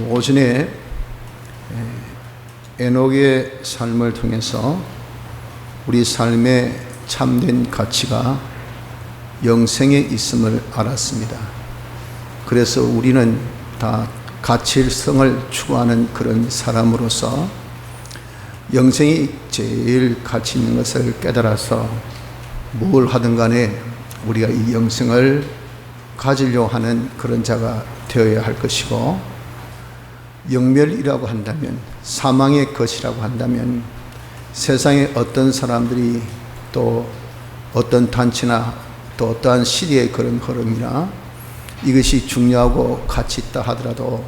오전에 에녹의 삶을 통해서 우리 삶의 참된 가치가 영생에 있음을 알았습니다. 그래서 우리는 다 가치성을 추구하는 그런 사람으로서 영생이 제일 가치 있는 것을 깨달아서 뭘 하든 간에 우리가 이 영생을 가지려고 하는 그런 자가 되어야 할 것이고, 영멸이라고 한다면, 사망의 것이라고 한다면, 세상에 어떤 사람들이 또 어떤 단체나 또 어떠한 시대의 그런 흐름이나 이것이 중요하고 가치 있다 하더라도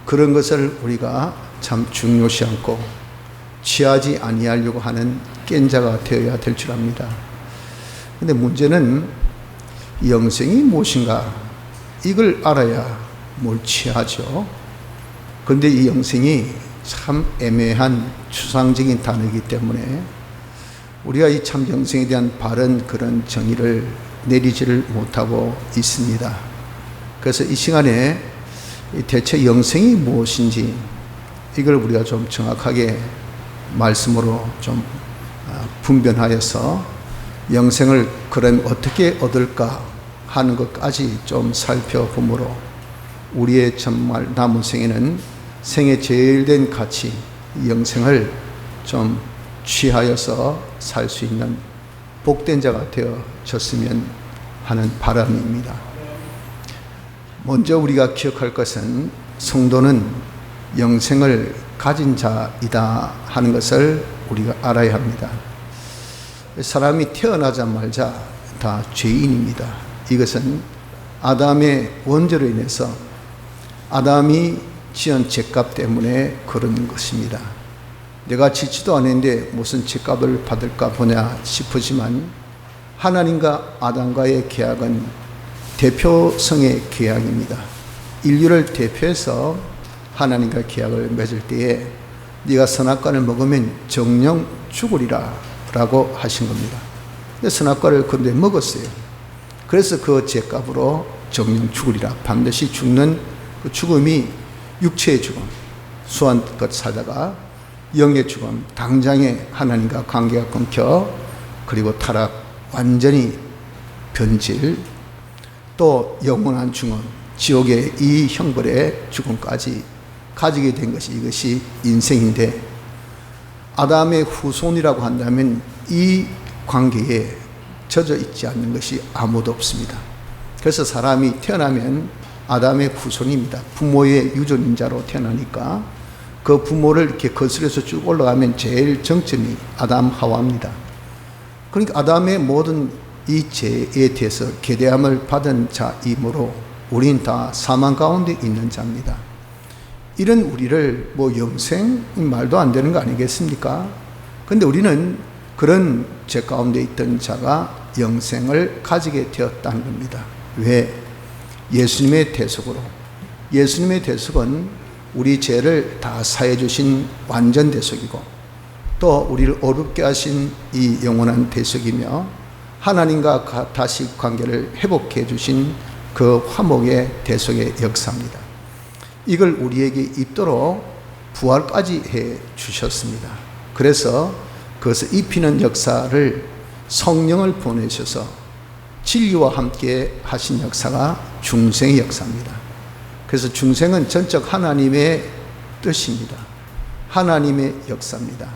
그런 것을 우리가 참 중요시 않고 취하지 아니하려고 하는 깬 자가 되어야 될 줄 압니다. 근데 문제는 영생이 무엇인가, 이걸 알아야 뭘 취하죠. 그런데 이 영생이 참 애매한 추상적인 단어이기 때문에 우리가 이 참 영생에 대한 바른 그런 정의를 내리지를 못하고 있습니다. 그래서 이 시간에 대체 영생이 무엇인지 이걸 우리가 좀 정확하게 말씀으로 좀 분별하여서 영생을 그럼 어떻게 얻을까 하는 것까지 좀 살펴보므로 우리의 정말 남은 생에는 생의 제일 된 가치, 영생을 좀 취하여서 살 수 있는 복된 자가 되어졌으면 하는 바람입니다. 먼저 우리가 기억할 것은 성도는 영생을 가진 자이다 하는 것을 우리가 알아야 합니다. 사람이 태어나자마자 다 죄인입니다. 이것은 아담의 원죄로 인해서 아담이 지은 죄값 때문에 그런 것입니다. 내가 짓지도 않았는데 무슨 죄값을 받을까 보냐 싶으지만 하나님과 아담과의 계약은 대표성의 계약입니다. 인류를 대표해서 하나님과 계약을 맺을 때에 네가 선악과를 먹으면 정령 죽으리라 라고 하신 겁니다. 근데 선악과를 그런데 먹었어요. 그래서 그 죄값으로 정령 죽으리라, 반드시 죽는 그 죽음이 육체의 죽음, 수한껏 살다가 영의 죽음, 당장에 하나님과 관계가 끊겨 그리고 타락, 완전히 변질, 또 영원한 죽음, 지옥의 이 형벌의 죽음까지 가지게 된 것이 이것이 인생인데, 아담의 후손이라고 한다면 이 관계에 젖어 있지 않는 것이 아무도 없습니다. 그래서 사람이 태어나면 아담의 후손입니다. 부모의 유전인자로 태어나니까 그 부모를 이렇게 거슬려서 쭉 올라가면 제일 정점이 아담 하와입니다. 그러니까 아담의 모든 이 죄에 대해서 계대함을 받은 자이므로 우린 다 사망 가운데 있는 자입니다. 이런 우리를 뭐 영생 말도 안 되는 거 아니겠습니까? 그런데 우리는 그런 죄 가운데 있던 자가 영생을 가지게 되었다는 겁니다. 왜? 예수님의 대속으로. 예수님의 대속은 우리 죄를 다 사해 주신 완전 대속이고, 또 우리를 어렵게 하신 이 영원한 대속이며, 하나님과 다시 관계를 회복해 주신 그 화목의 대속의 역사입니다. 이걸 우리에게 입도록 부활까지 해 주셨습니다. 그래서 그것을 입히는 역사를 성령을 보내셔서 진리와 함께 하신 역사가 중생의 역사입니다. 그래서 중생은 전적 하나님의 뜻입니다. 하나님의 역사입니다.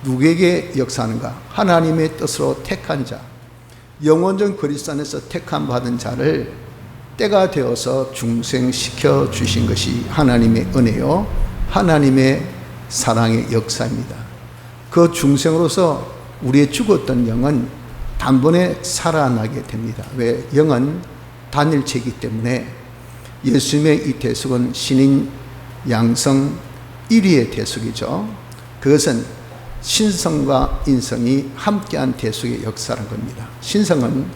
누구에게 역사하는가? 하나님의 뜻으로 택한 자, 영원전 그리스도 안에서 택함 받은 자를 때가 되어서 중생시켜 주신 것이 하나님의 은혜요, 하나님의 사랑의 역사입니다. 그 중생으로서 우리의 죽었던 영은 단번에 살아나게 됩니다. 왜? 영은 단일체이기 때문에 예수님의 이 대속은 신인 양성 1위의 대속이죠. 그것은 신성과 인성이 함께한 대속의 역사라는 겁니다. 신성은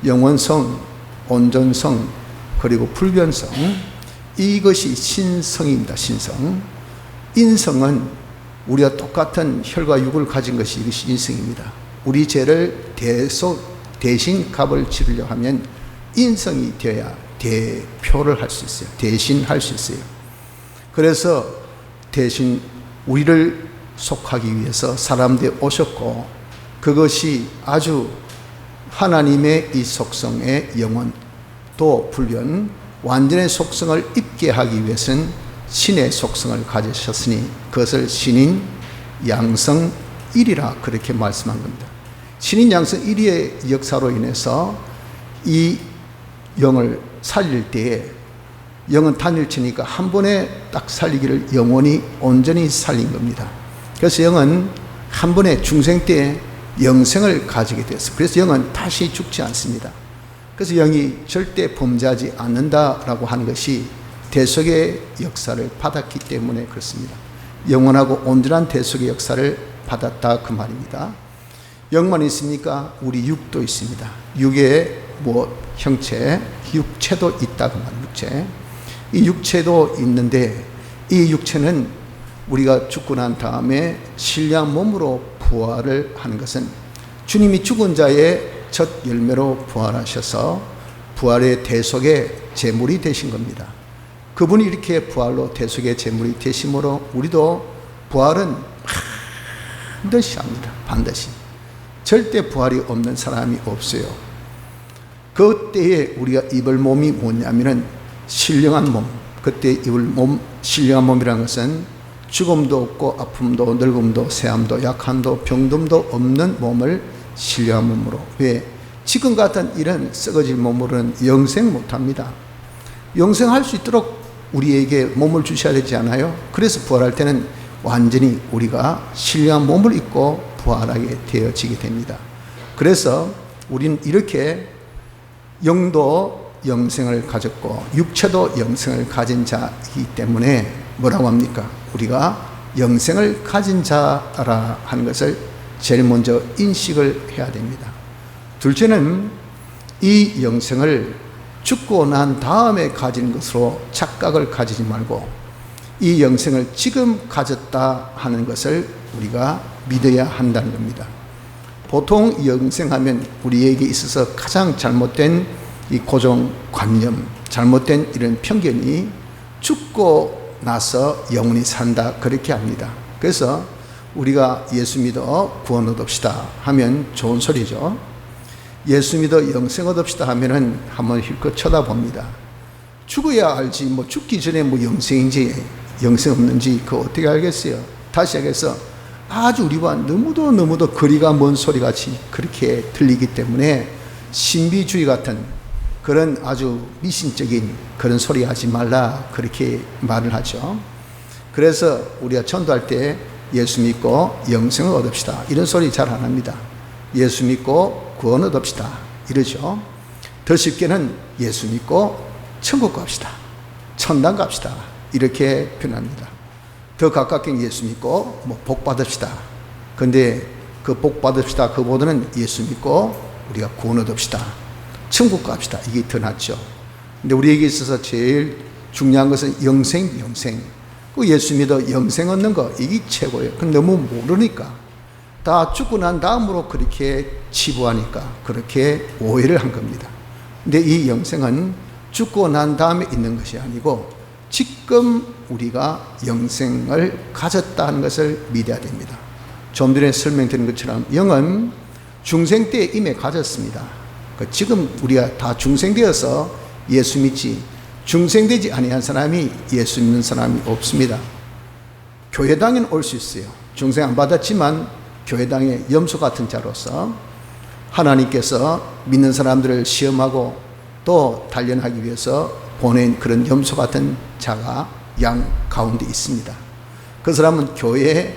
영원성, 온전성, 그리고 불변성, 이것이 신성입니다. 신성. 인성은 우리가 똑같은 혈과 육을 가진 것이 이것이 인성입니다. 우리 죄를 대신 값을 치르려 하면 인성이 되어야 대표를 할 수 있어요. 대신할 수 있어요. 그래서 대신 우리를 속하기 위해서 사람들이 오셨고, 그것이 아주 하나님의 이 속성의 영혼 또 불변 완전의 속성을 입게 하기 위해서는 신의 속성을 가지셨으니 그것을 신인 양성 1이라 그렇게 말씀한 겁니다. 신인 양성 1의 역사로 인해서 이 영을 살릴 때에 영은 단일체니까 한 번에 딱 살리기를 영원히 온전히 살린 겁니다. 그래서 영은 한 번에 중생 때에 영생을 가지게 되었어요. 그래서 영은 다시 죽지 않습니다. 그래서 영이 절대 범죄하지 않는다라고 하는 것이 대속의 역사를 받았기 때문에 그렇습니다. 영원하고 온전한 대속의 역사를 받았다 그 말입니다. 영만 있습니까? 우리 육도 있습니다. 육의 형체, 육체도 있다 그 말입니다. 육체. 이 육체도 있는데 이 육체는 우리가 죽고 난 다음에 신령한 몸으로 부활을 하는 것은 주님이 죽은 자의 첫 열매로 부활하셔서 부활의 대속의 제물이 되신 겁니다. 그분이 이렇게 부활로 대속의 제물이 되심으로 우리도 부활은 반드시 합니다. 반드시. 절대 부활이 없는 사람이 없어요. 그때에 우리가 입을 몸이 뭐냐면은 신령한 몸. 그때 입을 몸, 신령한 몸이라는 것은 죽음도 없고 아픔도 늙음도 세함도 약함도 병듦도 없는 몸을 신령한 몸으로. 왜? 지금 같은 이런 썩어질 몸으로는 영생 못합니다. 영생할 수 있도록 우리에게 몸을 주셔야 되지 않아요? 그래서 부활할 때는 완전히 우리가 신령한 몸을 입고 부활하게 되어지게 됩니다. 그래서 우리는 이렇게 영도 영생을 가졌고 육체도 영생을 가진 자이기 때문에 뭐라고 합니까? 우리가 영생을 가진 자라 하는 것을 제일 먼저 인식을 해야 됩니다. 둘째는 이 영생을 죽고 난 다음에 가진 것으로 착각을 가지지 말고 이 영생을 지금 가졌다 하는 것을 우리가 믿어야 한다는 겁니다. 보통 영생하면 우리에게 있어서 가장 잘못된 이 고정관념, 잘못된 이런 편견이 죽고 나서 영원히 산다 그렇게 합니다. 그래서 우리가 예수 믿어 구원 얻읍시다 하면 좋은 소리죠. 예수 믿어 영생 얻읍시다 하면은 한번 힐끗 쳐다봅니다. 죽어야 알지 뭐 죽기 전에 뭐 영생인지 영생 없는지 그거 어떻게 알겠어요? 다시 하겠어. 아주 우리와 너무도 거리가 먼 소리같이 그렇게 들리기 때문에 신비주의 같은 그런 아주 미신적인 그런 소리 하지 말라 그렇게 말을 하죠. 그래서 우리가 전도할 때 예수 믿고 영생을 얻읍시다 이런 소리 잘 안 합니다. 예수 믿고 구원 얻읍시다 이러죠. 더 쉽게는 예수 믿고 천국 갑시다, 천당 갑시다 이렇게 표현합니다. 더 가깝게 예수 믿고 복 받읍시다. 근데 그 복 받읍시다 그보다는 예수 믿고 우리가 구원 얻읍시다, 천국 갑시다 이게 더 낫죠. 근데 우리에게 있어서 제일 중요한 것은 영생. 그 예수 믿어 영생 얻는 거 이게 최고예요. 그건 너무 모르니까 다 죽고 난 다음으로 그렇게 치부하니까 그렇게 오해를 한 겁니다. 근데 이 영생은 죽고 난 다음에 있는 것이 아니고 지금 우리가 영생을 가졌다는 것을 믿어야 됩니다. 좀 전에 설명드린 것처럼 영은 중생 때 이미 가졌습니다. 지금 우리가 다 중생되어서 예수 믿지 중생되지 아니한 사람이 예수 믿는 사람이 없습니다. 교회당에는 올 수 있어요. 중생 안 받았지만 교회당의 염소 같은 자로서 하나님께서 믿는 사람들을 시험하고 또 단련하기 위해서 보낸 그런 염소 같은 자가 양 가운데 있습니다. 그 사람은 교회에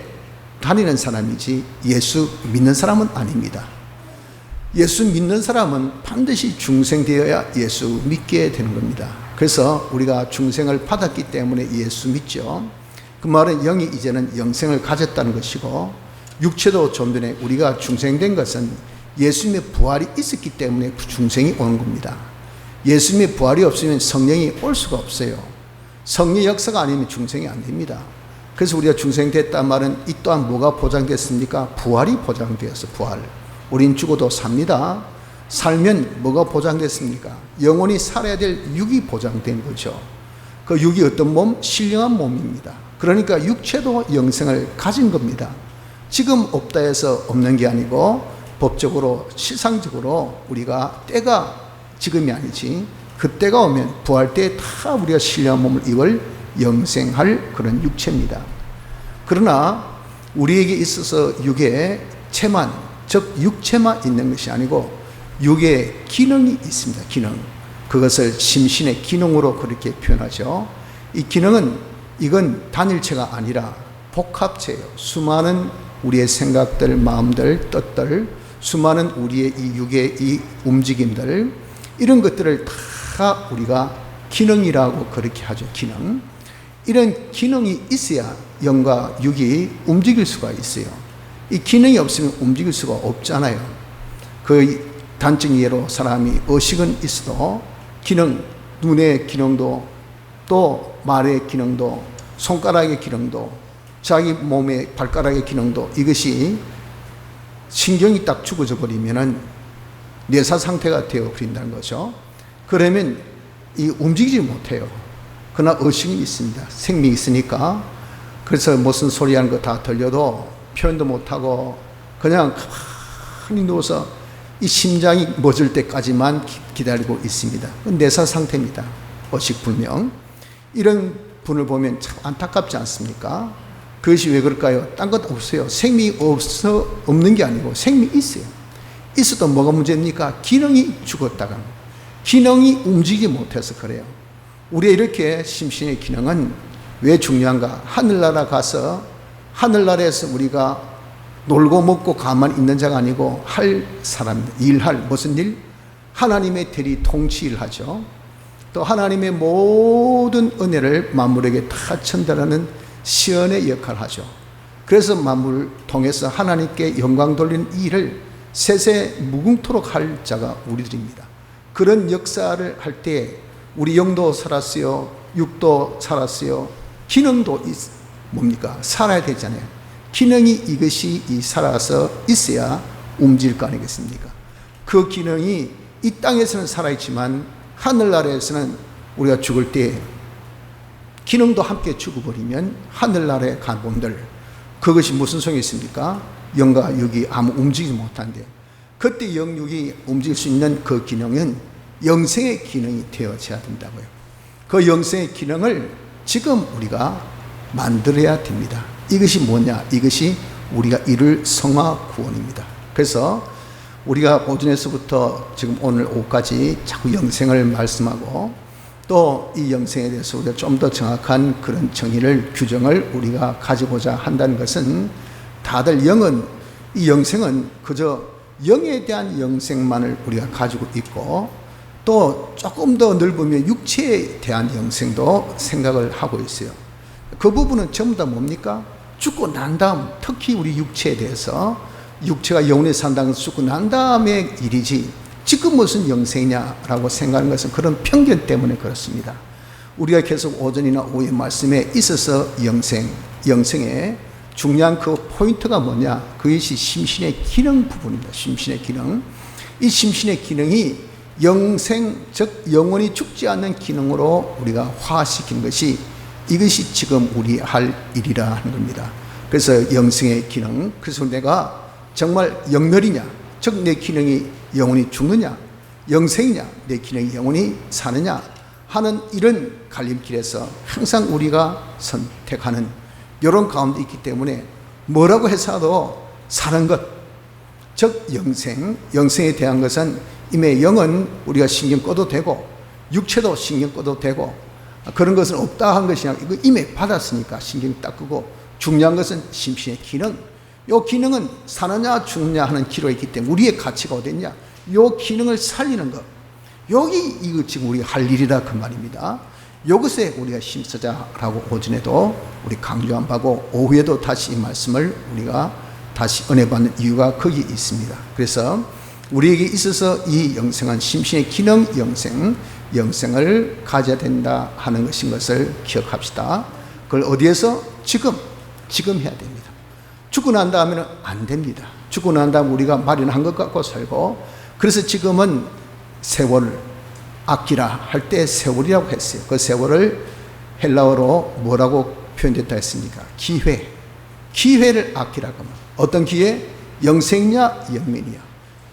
다니는 사람이지 예수 믿는 사람은 아닙니다. 예수 믿는 사람은 반드시 중생되어야 예수 믿게 되는 겁니다. 그래서 우리가 중생을 받았기 때문에 예수 믿죠. 그 말은 영이 이제는 영생을 가졌다는 것이고 육체도 좀 전에 우리가 중생된 것은 예수님의 부활이 있었기 때문에 중생이 오는 겁니다. 예수님의 부활이 없으면 성령이 올 수가 없어요. 성령 역사가 아니면 중생이 안 됩니다. 그래서 우리가 중생됐단 말은 이 또한 뭐가 보장됐습니까? 부활이 보장되었어. 부활. 우린 죽어도 삽니다. 살면 뭐가 보장됐습니까? 영원히 살아야 될 육이 보장된 거죠. 그 육이 어떤 몸? 신령한 몸입니다. 그러니까 육체도 영생을 가진 겁니다. 지금 없다 해서 없는 게 아니고 법적으로 실상적으로 우리가 때가 지금이 아니지 그때가 오면 부활 때 다 우리가 신령한 몸을 입을 영생할 그런 육체입니다. 그러나 우리에게 있어서 육의 체만, 즉 육체만 있는 것이 아니고 육의 기능이 있습니다. 기능. 그것을 심신의 기능으로 그렇게 표현하죠. 이 기능은 이건 단일체가 아니라 복합체예요. 수많은 우리의 생각들, 마음들, 뜻들, 수많은 우리의 이 육의 이 움직임들, 이런 것들을 다 우리가 기능이라고 그렇게 하죠. 기능. 이런 기능이 있어야 영과 육이 움직일 수가 있어요. 이 기능이 없으면 움직일 수가 없잖아요. 그 단적 예로 사람이 의식은 있어도 기능, 눈의 기능도 또 말의 기능도 손가락의 기능도 자기 몸의 발가락의 기능도 이것이 신경이 딱 죽어져 버리면은 뇌사 상태가 되어 버린다는 거죠. 그러면 이 움직이지 못해요. 그러나 의식이 있습니다. 생명이 있으니까. 그래서 무슨 소리 하는 거 다 들려도 표현도 못하고 그냥 가만히 누워서 이 심장이 멎을 때까지만 기다리고 있습니다. 뇌사 상태입니다. 의식불명. 이런 분을 보면 참 안타깝지 않습니까? 그것이 왜 그럴까요? 딴 것 없어요. 생명이 없는 게 아니고 생명이 있어요. 있어도 뭐가 문제입니까? 기능이 죽었다가 기능이 움직이지 못해서 그래요. 우리의 이렇게 심신의 기능은 왜 중요한가? 하늘나라 가서 하늘나라에서 우리가 놀고 먹고 가만히 있는 자가 아니고 할 사람입니다. 일할 무슨 일? 하나님의 대리 통치를 하죠. 또 하나님의 모든 은혜를 만물에게 다 전달하는 시언의 역할을 하죠. 그래서 만물을 통해서 하나님께 영광 돌리는 일을 세세 무궁토록 할 자가 우리들입니다. 그런 역사를 할 때 우리 영도 살았어요. 육도 살았어요. 기능도 뭡니까? 살아야 되잖아요. 기능이 이것이 살아서 있어야 움직일 거 아니겠습니까? 그 기능이 이 땅에서는 살아있지만 하늘나라에서는 우리가 죽을 때 기능도 함께 죽어버리면 하늘나라의 간본들 그것이 무슨 소용이 있습니까? 영과 육이 아무 움직이지 못한대. 그때 영육이 움직일 수 있는 그 기능은 영생의 기능이 되어져야 된다고요. 그 영생의 기능을 지금 우리가 만들어야 됩니다. 이것이 뭐냐? 이것이 우리가 이룰 성화 구원입니다. 그래서 우리가 오전에서부터 지금 오늘 오후까지 자꾸 영생을 말씀하고 또 이 영생에 대해서 우리가 좀 더 정확한 그런 정의를 규정을 우리가 가지고자 한다는 것은 다들 이 영생은 그저 영에 대한 영생만을 우리가 가지고 있고 또 조금 더 넓으면 육체에 대한 영생도 생각을 하고 있어요. 그 부분은 전부 다 뭡니까? 죽고 난 다음 특히 우리 육체에 대해서 육체가 영원히 산다는 것은 죽고 난 다음의 일이지 지금 무슨 영생이냐라고 생각하는 것은 그런 편견 때문에 그렇습니다. 우리가 계속 오전이나 오후의 말씀에 있어서 영생의 중요한 그 포인트가 뭐냐? 그것이 심신의 기능 부분입니다. 심신의 기능. 이 심신의 기능이 영생, 즉 영원히 죽지 않는 기능으로 우리가 화시킨 것이 이것이 지금 우리 할 일이라 하는 겁니다. 그래서 영생의 기능, 그래서 내가 정말 영멸이냐, 즉 내 기능이 영원히 죽느냐, 영생이냐, 내 기능이 영원히 사느냐 하는 이런 갈림길에서 항상 우리가 선택하는 이런 가운데 있기 때문에 뭐라고 해서도 사는 것, 즉 영생에 대한 것은 이미 영은 우리가 신경 꺼도 되고 육체도 신경 꺼도 되고 그런 것은 없다 한 것이 아니라 이거 이미 받았으니까 신경 딱 끄고 중요한 것은 심신의 기능. 이 기능은 사느냐 죽느냐 하는 기로에 있기 때문에 우리의 가치가 어딨냐? 이 기능을 살리는 것. 이거 지금 우리가 할 일이라 그 말입니다. 이것에 우리가 힘쓰자라고 오전에도 우리 강조한 바고 오후에도 다시 이 말씀을 우리가 다시 은혜 받는 이유가 거기 있습니다. 그래서 우리에게 있어서 이 영생은 심신의 기능 영생을 가져야 된다 하는 것인 것을 기억합시다. 그걸 어디에서? 지금 해야 됩니다. 죽고 난 다음에는 안 됩니다. 죽고 난 다음 우리가 마련한 것 갖고 살고 그래서 지금은 세월을 아끼라 할 때 세월이라고 했어요. 그 세월을 헬라어로 뭐라고 표현됐다 했습니까? 기회. 기회를 아끼라고 하면 어떤 기회? 영생이냐 영면이냐.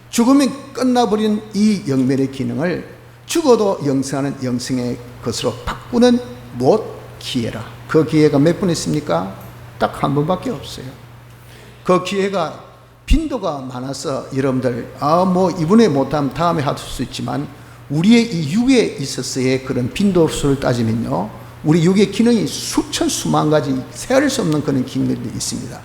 죽으면 끝나버린 이 영면의 기능을 죽어도 영생하는 영생의 것으로 바꾸는 무엇? 기회라. 그 기회가 몇 번 있습니까? 딱 한 번밖에 없어요. 그 기회가 빈도가 많아서 여러분들 뭐 이번에 못하면 다음에 할 수 있지만 우리의 이 육에 있어서의 그런 빈도수를 따지면요, 우리 육의 기능이 수천 수만 가지 세할 수 없는 그런 기능들이 있습니다.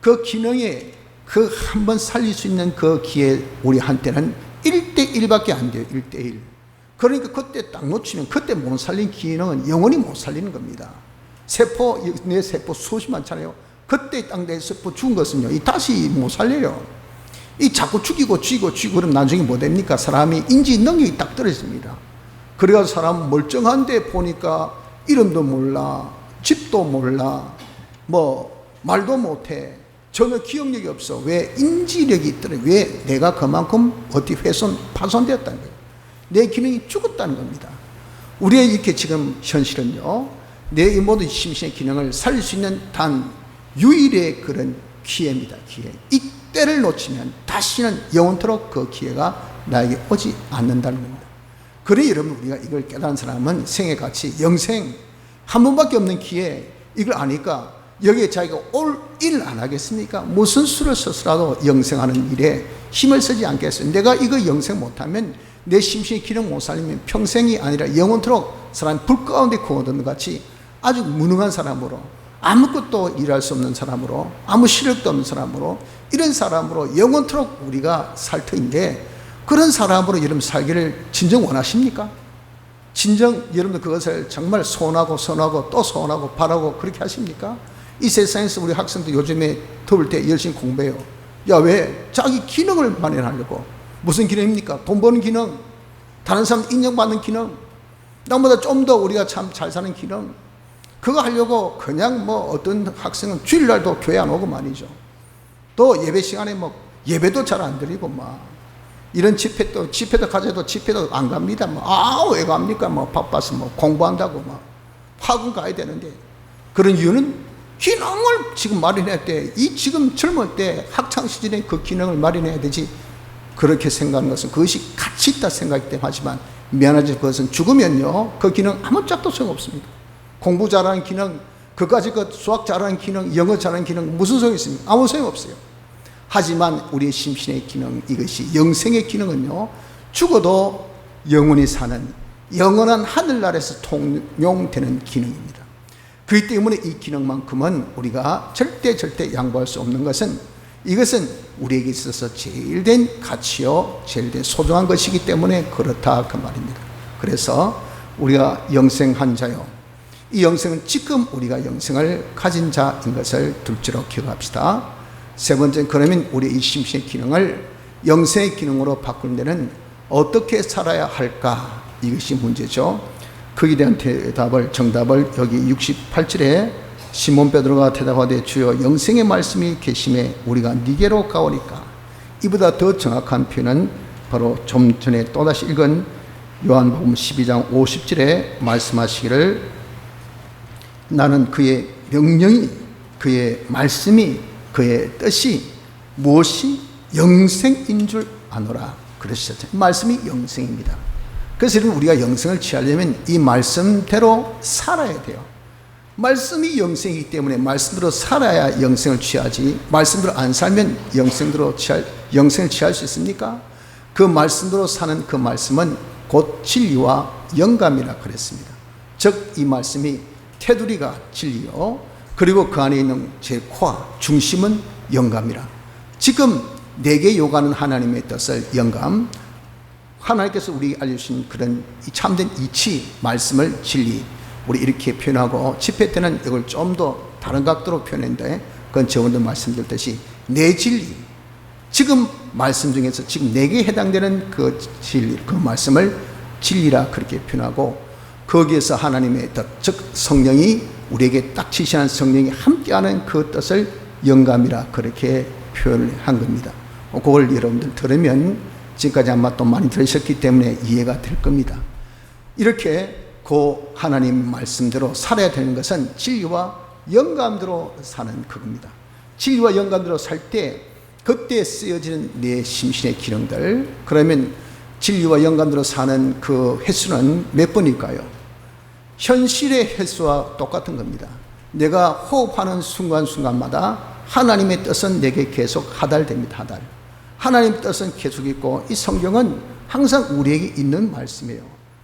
그 기능에 그 한 번 살릴 수 있는 그 기회 우리한테는 1대1밖에 안 돼요. 1대1. 그러니까 그때 딱 놓치면 그때 못 살린 기능은 영원히 못 살리는 겁니다. 세포, 내 세포 수십만 차례요. 그때 딱 내 세포 죽은 것은요, 이 다시 못 살려요. 이 자꾸 죽이고 그럼 나중에 뭐 됩니까? 사람이 인지 능력이 딱 떨어집니다. 그래서 사람 멀쩡한데 보니까 이름도 몰라, 집도 몰라, 뭐 말도 못해, 전혀 기억력이 없어. 왜? 인지력이 떨어져. 왜? 내가 그만큼 어디 파손되었다는 거예요. 내 기능이 죽었다는 겁니다. 우리의 이렇게 지금 현실은요, 내 모든 심신의 기능을 살릴 수 있는 단 유일의 그런 기회입니다. 기회. 이때를 놓치면 다시는 영원토록 그 기회가 나에게 오지 않는다는 겁니다. 그래 여러분, 우리가 이걸 깨달은 사람은 생의 가치, 영생 한 번밖에 없는 기회, 이걸 아니까 여기에 자기가 올 일 안 하겠습니까? 무슨 수를 써서라도 영생하는 일에 힘을 쓰지 않겠어요? 내가 이거 영생 못하면 내 심신의 기능 못 살리면 평생이 아니라 영원토록 사람이 불 가운데 구워둔 것 같이 아주 무능한 사람으로, 아무것도 일할 수 없는 사람으로, 아무 실력도 없는 사람으로, 이런 사람으로 영원토록 우리가 살 터인데, 그런 사람으로 여러분 살기를 진정 원하십니까? 진정 여러분들 그것을 정말 소원하고 또 소원하고 바라고 그렇게 하십니까? 이 세상에서 우리 학생들 요즘에 더울 때 열심히 공부해요. 야, 왜? 자기 기능을 마련하려고. 무슨 기능입니까? 돈 버는 기능, 다른 사람 인정받는 기능, 나보다 좀 더 우리가 참 잘 사는 기능, 그거 하려고 그냥 뭐 어떤 학생은 주일날도 교회 안 오고 말이죠. 또 예배 시간에 뭐 예배도 잘 안 드리고 막 이런 집회도 가져도 집회도 안 갑니다. 왜 갑니까? 바빠서 공부한다고 학원 가야 되는데. 그런 이유는 기능을 지금 마련해야 돼. 이 지금 젊을 때 학창 시절에 그 기능을 마련해야 되지. 그렇게 생각하는 것은 그것이 가치 있다 생각이 때문에 하지만 미안하지 그것은 죽으면요, 그 기능 아무 짝도 소용없습니다. 공부 잘하는 기능, 그까지 그 수학 잘하는 기능, 영어 잘하는 기능 무슨 소용이 있습니까? 아무 소용없어요. 하지만 우리의 심신의 기능, 이것이 영생의 기능은요, 죽어도 영원히 사는 영원한 하늘나라에서 통용되는 기능입니다. 그렇기 때문에 이 기능만큼은 우리가 절대 양보할 수 없는 것은, 이것은 우리에게 있어서 제일 된 가치요, 제일 된 소중한 것이기 때문에 그렇다 그 말입니다. 그래서 우리가 영생한 자요, 이 영생은 지금 우리가 영생을 가진 자인 것을 둘째로 기억합시다. 세 번째, 그러면 우리의 이 심신의 기능을 영생의 기능으로 바꾸는 데는 어떻게 살아야 할까? 이것이 문제죠. 거기에 대한 정답을 여기 68절에 시몬 베드로가 대답하되 주여 영생의 말씀이 계심에 우리가 니게로 가오리까? 이보다 더 정확한 표현은 바로 좀 전에 또다시 읽은 요한복음 12장 50절에 말씀하시기를 나는 그의 명령이, 그의 말씀이, 그의 뜻이 무엇이 영생인 줄 아노라 그러셨죠. 말씀이 영생입니다. 그래서 우리가 영생을 취하려면 이 말씀대로 살아야 돼요. 말씀이 영생이기 때문에 말씀대로 살아야 영생을 취하지, 말씀대로 안 살면 영생을 취할 수 있습니까? 그 말씀대로 사는 그 말씀은 곧 진리와 영감이라 그랬습니다. 즉 이 말씀이 테두리가 진리요, 그리고 그 안에 있는 제 코어 중심은 영감이라. 지금 내게 요구하는 하나님의 뜻을 영감, 하나님께서 우리에게 알려주신 그런 참된 이치, 말씀을 진리, 우리 이렇게 표현하고, 집회 때는 이걸 좀 더 다른 각도로 표현했는데, 그건 저번에 말씀드렸듯이 내 진리, 지금 말씀 중에서 지금 내게 해당되는 그 진리, 그 말씀을 진리라 그렇게 표현하고, 거기에서 하나님의 뜻, 즉 성령이 우리에게 딱 지시하는 성령이 함께하는 그 뜻을 영감이라 그렇게 표현한 겁니다. 그걸 여러분들 들으면 지금까지 아마 또 많이 들으셨기 때문에 이해가 될 겁니다. 이렇게 그 하나님 말씀대로 살아야 되는 것은 진리와 영감대로 사는 그겁니다. 진리와 영감대로 살 때 그때 쓰여지는 내 심신의 기능들, 그러면 진리와 영감대로 사는 그 횟수는 몇 번일까요? 현실의 횟수와 똑같은 겁니다. 내가 호흡하는 순간순간마다 하나님의 뜻은 내게 계속 하달됩니다. 하달. 하나님의 뜻은 계속 있고, 이 성경은 항상 우리에게 있는 말씀이에요.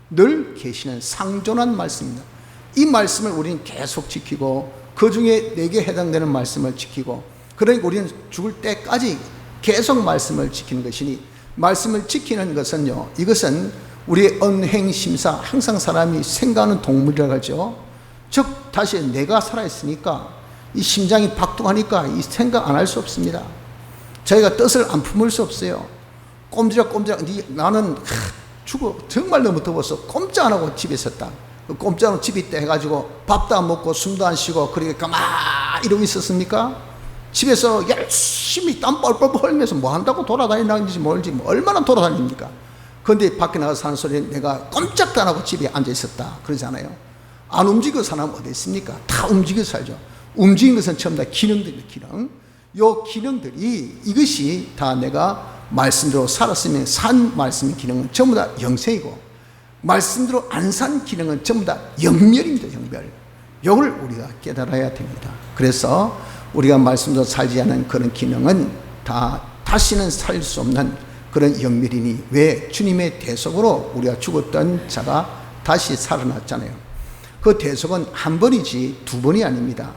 늘 계시는 상존한 말씀입니다. 이 말씀을 우리는 계속 지키고, 그 중에 내게 해당되는 말씀을 지키고, 그러니까 우리는 죽을 때까지 계속 말씀을 지키는 것이니, 말씀을 지키는 것은요, 이것은 우리의 언행심사, 항상 사람이 생각하는 동물이라고 하죠. 즉 다시 내가 살아있으니까, 이 심장이 박동하니까 이 생각 안 할 수 없습니다. 저희가 뜻을 안 품을 수 없어요. 꼼지락꼼지락, 나는 죽어, 정말 너무 더워서 꼼짝 안 하고 집에 있었다. 꼼짝 안 하고 집에 있다 해가지고 밥도 안 먹고 숨도 안 쉬고 그렇게 가만히 이러고 있었습니까? 집에서 열심히 땀 뻘뻘 흘리면서 뭐 한다고 돌아다니는지 모르지, 뭐 얼마나 돌아다닙니까? 그런데 밖에 나가서 하는 소리는 내가 꼼짝도 안 하고 집에 앉아 있었다 그러잖아요. 안 움직여 사람 어디 있습니까? 다 움직여 살죠. 움직인 것은 전부 다 기능들이에요. 기능. 요 기능들이, 이것이 다 내가 말씀대로 살았으면 산 말씀의 기능은 전부 다 영생이고, 말씀대로 안 산 기능은 전부 다 영멸입니다. 영멸. 이걸 우리가 깨달아야 됩니다. 그래서 우리가 말씀대로 살지 않은 그런 기능은 다 다시는 살 수 없는 그런 영멸이니, 왜? 주님의 대속으로 우리가 죽었던 자가 다시 살아났잖아요. 그 대속은 한 번이지 두 번이 아닙니다.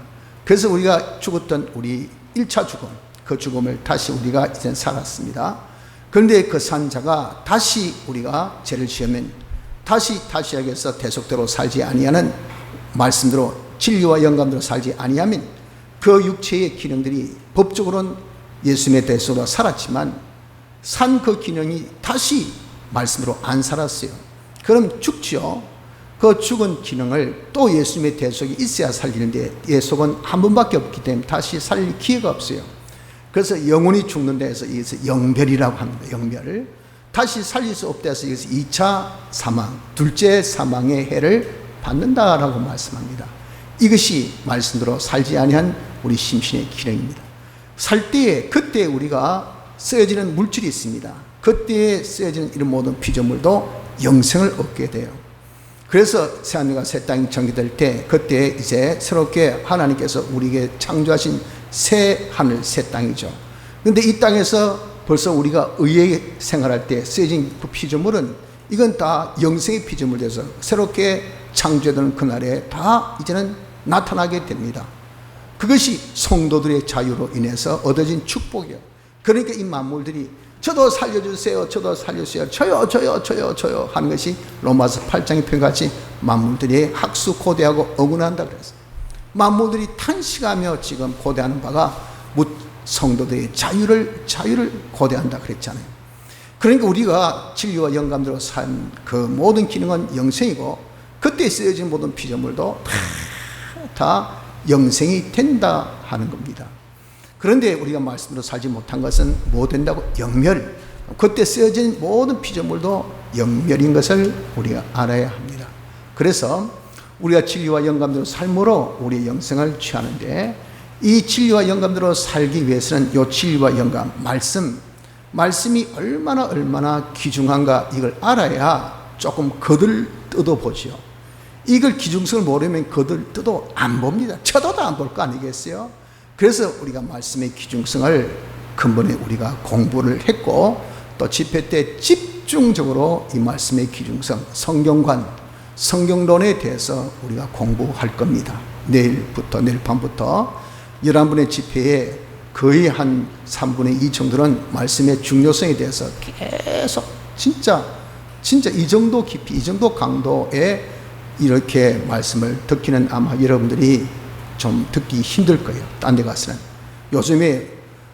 그래서 우리가 죽었던 우리 1차 죽음, 그 죽음을 다시 우리가 이제 살았습니다. 그런데 그 산 자가 다시 우리가 죄를 지으면 다시 하게해서 대속대로 살지 아니하는, 말씀대로 진리와 영감대로 살지 아니하면 그 육체의 기능들이 법적으로는 예수님의 대속으로 살았지만 산 그 기능이 다시 말씀대로 안 살았어요. 그럼 죽죠. 그 죽은 기능을 또 예수님의 대속이 있어야 살리는데, 대속은 한 번밖에 없기 때문에 다시 살릴 기회가 없어요. 그래서 영혼이 죽는 데에서 이것을 영별이라고 합니다. 영별. 다시 살릴 수 없다 해서 이것을 2차 사망, 둘째 사망의 해를 받는다라고 말씀합니다. 이것이 말씀대로 살지 아니한 우리 심신의 기능입니다. 살 때에 그때 우리가 쓰여지는 물질이 있습니다. 그때에 쓰여지는 이런 모든 피조물도 영생을 얻게 돼요. 그래서 새하늘과 새 땅이 정리될 때, 그때 이제 새롭게 하나님께서 우리에게 창조하신 새 하늘 새 땅이죠. 그런데 이 땅에서 벌써 우리가 의에 생활할 때 쓰여진 그 피조물은, 이건 다 영생의 피조물 돼서 새롭게 창조되는 그날에 다 이제는 나타나게 됩니다. 그것이 성도들의 자유로 인해서 얻어진 축복이에요. 그러니까 이 만물들이 저도 살려주세요, 저도 살려주세요, 저요 하는 것이 로마서 8장의 표현같이 만물들이 학수 고대하고 억울한다 그랬어요. 만물들이 탄식하며 지금 고대하는 바가 성도들의 자유를 고대한다 그랬잖아요. 그러니까 우리가 진리와 영감대로 산 그 모든 기능은 영생이고, 그때 쓰여진 모든 피조물도 다 영생이 된다 하는 겁니다. 그런데 우리가 말씀으로 살지 못한 것은 뭐 된다고? 영멸. 그때 쓰여진 모든 피조물도 영멸인 것을 우리가 알아야 합니다. 그래서 우리가 진리와 영감대로 삶으로 우리의 영생을 취하는데, 이 진리와 영감대로 살기 위해서는 이 진리와 영감, 말씀이 얼마나 귀중한가 이걸 알아야 조금 거들 뜯어보지요. 이걸 기중성을 모르면 거들 뜯어 안 봅니다. 쳐다도 안 볼 거 아니겠어요? 그래서 우리가 말씀의 기중성을 근본에 우리가 공부를 했고, 또 집회 때 집중적으로 이 말씀의 기중성, 성경관, 성경론에 대해서 우리가 공부할 겁니다. 내일 밤부터 11분의 집회에 거의 한 3분의 2 정도는 말씀의 중요성에 대해서 계속 진짜 이 정도 깊이, 이 정도 강도에 이렇게 말씀을 듣기는 아마 여러분들이 좀 듣기 힘들 거예요. 딴 데 가서는. 요즘에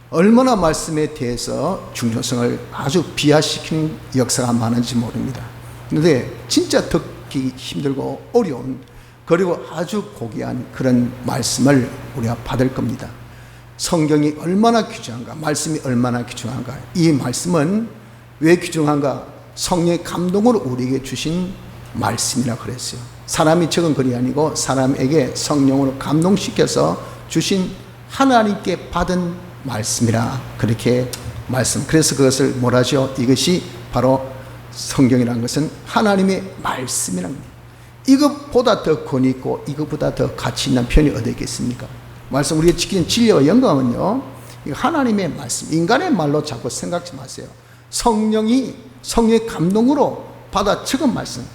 얼마나 말씀에 대해서 중요성을 아주 비하시키는 역사가 많은지 모릅니다. 그런데 진짜 듣기 힘들고 어려운, 그리고 아주 고귀한 그런 말씀을 우리가 받을 겁니다. 성경이 얼마나 귀중한가, 말씀이 얼마나 귀중한가. 이 말씀은 왜 귀중한가? 성령의 감동으로 우리에게 주신 말씀이라 그랬어요. 사람이 적은 글이 아니고 사람에게 성령으로 감동시켜서 주신 하나님께 받은 말씀이라 그렇게 말씀. 그래서 그것을 뭐라죠? 이것이 바로 성경이라는 것은 하나님의 말씀이라는 거예요. 이것보다 더 권위 있고 이것보다 더 가치 있는 편이 어디 있겠습니까? 말씀, 우리가 지키는 진리와 영광은요, 하나님의 말씀, 인간의 말로 자꾸 생각지 마세요. 성령의 감동으로 받아 적은 말씀.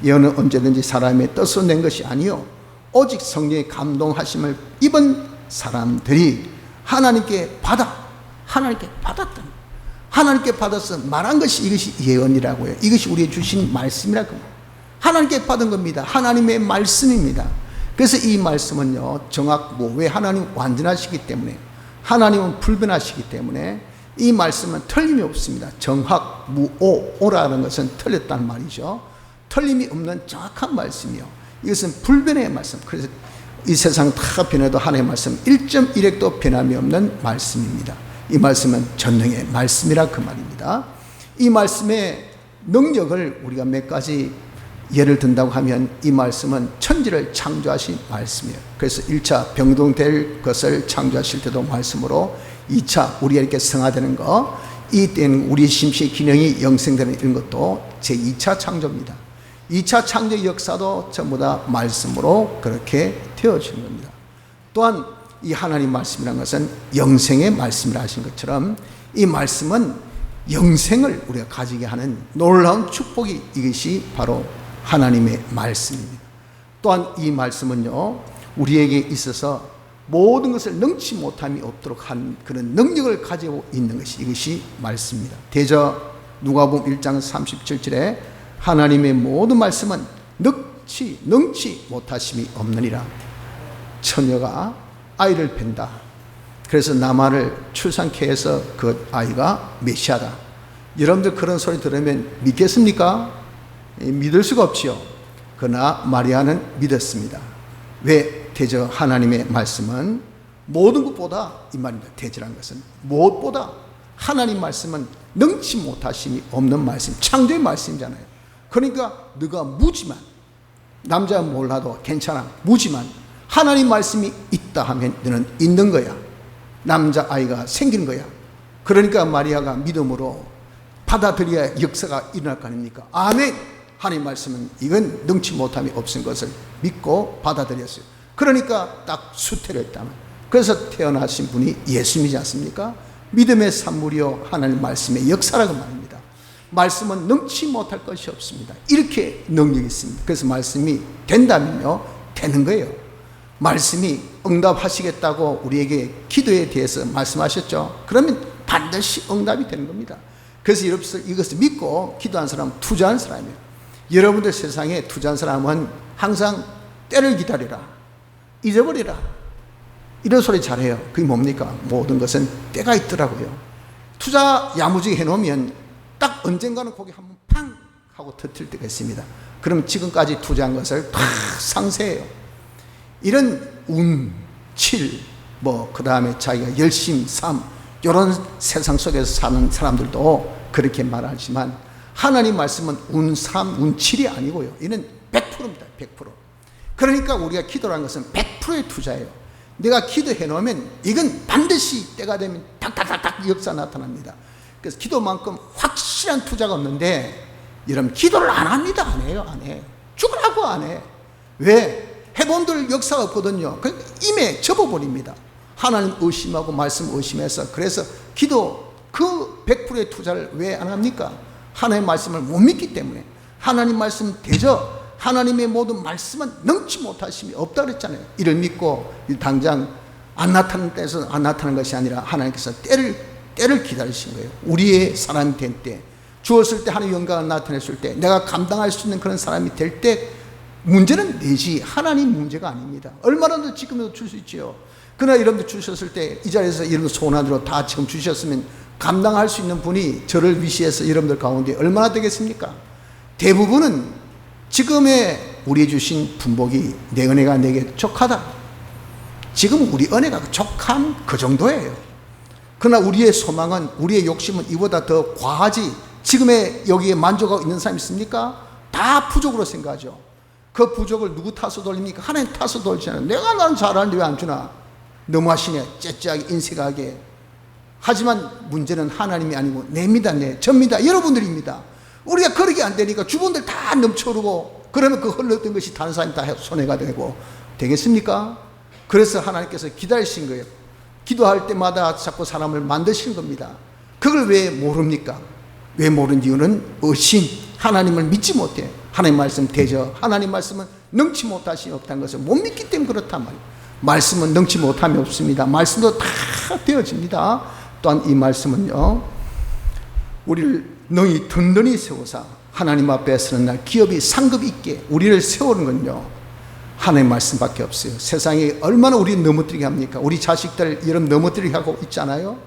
예언은 언제든지 사람의 뜻으로 낸 것이 아니요, 오직 성령의 감동하심을 입은 사람들이 하나님께 받았다. 하나님께 받아서 말한 것이 이것이 예언이라고요. 이것이 우리의 주신 말씀이라고. 하나님께 받은 겁니다. 하나님의 말씀입니다. 그래서 이 말씀은요, 정확무, 왜 하나님 완전하시기 때문에, 하나님은 불변하시기 때문에 이 말씀은 틀림이 없습니다. 정확무오, 오라는 것은 틀렸다는 말이죠. 틀림이 없는 정확한 말씀이요. 이것은 불변의 말씀. 그래서 이 세상 다 변해도 하나님의 말씀 1.1핵도 변함이 없는 말씀입니다. 이 말씀은 전능의 말씀이라 그 말입니다. 이 말씀의 능력을 우리가 몇 가지 예를 든다고 하면, 이 말씀은 천지를 창조하신 말씀이에요. 그래서 1차 병동될 것을 창조하실 때도 말씀으로, 2차 우리가 이렇게 성화되는 거, 이때는 우리 심시의 기능이 영생되는 이런 것도 제2차 창조입니다. 2차 창조 역사도 전부 다 말씀으로 그렇게 되어지는 겁니다. 또한 이 하나님 말씀이라는 것은 영생의 말씀이라 하신 것처럼, 이 말씀은 영생을 우리가 가지게 하는 놀라운 축복이, 이것이 바로 하나님의 말씀입니다. 또한 이 말씀은요, 우리에게 있어서 모든 것을 능치 못함이 없도록 한 그런 능력을 가지고 있는 것이, 이것이 말씀입니다. 대저 누가복음 1장 37절에 하나님의 모든 말씀은 능치 못하심이 없느니라. 처녀가 아이를 뵌다. 그래서 나만을 출산케 해서 그 아이가 메시아다. 여러분들 그런 소리 들으면 믿겠습니까? 믿을 수가 없지요. 그러나 마리아는 믿었습니다. 왜? 대저 하나님의 말씀은 모든 것보다, 이 말입니다. 대저라는 것은 무엇보다 하나님 말씀은 능치 못하심이 없는 말씀, 창조의 말씀이잖아요. 그러니까 너가 무지만, 남자 몰라도 괜찮아, 무지만 하나님 말씀이 있다 하면 너는 있는 거야. 남자아이가 생긴 거야. 그러니까 마리아가 믿음으로 받아들여야 역사가 일어날 거 아닙니까? 아멘. 하나님 말씀은 이건 능치 못함이 없은 것을 믿고 받아들였어요. 그러니까 딱 수태를 했다면, 그래서 태어나신 분이 예수님이지 않습니까? 믿음의 산물이요 하나님 말씀의 역사라고 말입니다. 말씀은 능치 못할 것이 없습니다. 이렇게 능력이 있습니다. 그래서 말씀이 된다면요, 되는 거예요. 말씀이 응답하시겠다고 우리에게 기도에 대해서 말씀하셨죠. 그러면 반드시 응답이 되는 겁니다. 그래서 여러분들 이것을 믿고 기도한 사람은 투자한 사람이에요. 여러분들 세상에 투자한 사람은 항상 때를 기다리라, 잊어버리라, 이런 소리 잘해요. 그게 뭡니까? 모든 것은 때가 있더라고요. 투자 야무지게 해놓으면 딱 언젠가는 거기 한번 팡 하고 터뜨릴 때가 있습니다. 그럼 지금까지 투자한 것을 다 상쇄해요. 이런 운, 칠, 그 다음에 자기가 열심, 삶, 이런 세상 속에서 사는 사람들도 그렇게 말하지만, 하나님 말씀은 운, 삶, 운칠이 아니고요. 이는 100%입니다. 100%. 그러니까 우리가 기도라는 것은 100%의 투자예요. 내가 기도해 놓으면 이건 반드시 때가 되면 탁탁탁탁 역사 나타납니다. 그래서 기도만큼 확실한 투자가 없는데, 여러분 기도를 안 합니다. 안 해요. 안 해. 죽으라고 안 해. 왜? 해본들 역사가 없거든요. 임에 접어버립니다. 하나님 의심하고 말씀 의심해서. 그래서 기도 그 100%의 투자를 왜 안 합니까? 하나님의 말씀을 못 믿기 때문에. 하나님 말씀 대저 하나님의 모든 말씀은 능치 못하심이 없다 그랬잖아요. 이를 믿고 당장 안 나타나는 때에서 안 나타나는 것이 아니라 하나님께서 때를 기다리신 거예요. 우리의 사람이 된 때, 주었을 때 하나님의 영광을 나타냈을 때, 내가 감당할 수 있는 그런 사람이 될 때, 문제는 내지 하나님 문제가 아닙니다. 얼마나 지금도 줄 수 있지요. 그러나 여러분들 주셨을 때 이 자리에서 여러분 소원한 대로 다 지금 주셨으면 감당할 수 있는 분이 저를 위시해서 여러분들 가운데 얼마나 되겠습니까? 대부분은 지금의 우리 주신 분복이 내 은혜가 내게 족하다. 지금 우리 은혜가 족한 그 정도예요. 그러나 우리의 소망은, 우리의 욕심은 이보다 더 과하지. 지금의 여기에 만족하고 있는 사람이 있습니까? 다 부족으로 생각하죠. 그 부족을 누구 탓으로 돌립니까? 하나님 탓으로 돌리잖아요. 내가 난 잘하는데 왜 안 주나? 너무하시네. 째째하게 인색하게. 하지만 문제는 하나님이 아니고 내입니다. 접니다. 여러분들입니다. 우리가 그러게 안 되니까 주변들 다 넘쳐오르고, 그러면 그 흘렀던 것이 다른 사람이 다 손해가 되고 되겠습니까? 그래서 하나님께서 기다리신 거예요. 기도할 때마다 자꾸 사람을 만드시는 겁니다. 그걸 왜 모릅니까? 왜 모르는 이유는 의심, 하나님을 믿지 못해. 하나님 말씀 대저, 하나님 말씀은 능치 못하시 없다는 것을 못 믿기 때문에 그렇단 말이에요. 말씀은 능치 못함이 없습니다. 말씀도 다 되어집니다. 또한 이 말씀은요, 우리를 능히 든든히 세우사 하나님 앞에 서는 날 기업이 상급 있게 우리를 세우는 건요, 하나님 말씀밖에 없어요. 세상에 얼마나 우리 넘어뜨리게 합니까? 우리 자식들 이런 넘어뜨리게 하고 있잖아요.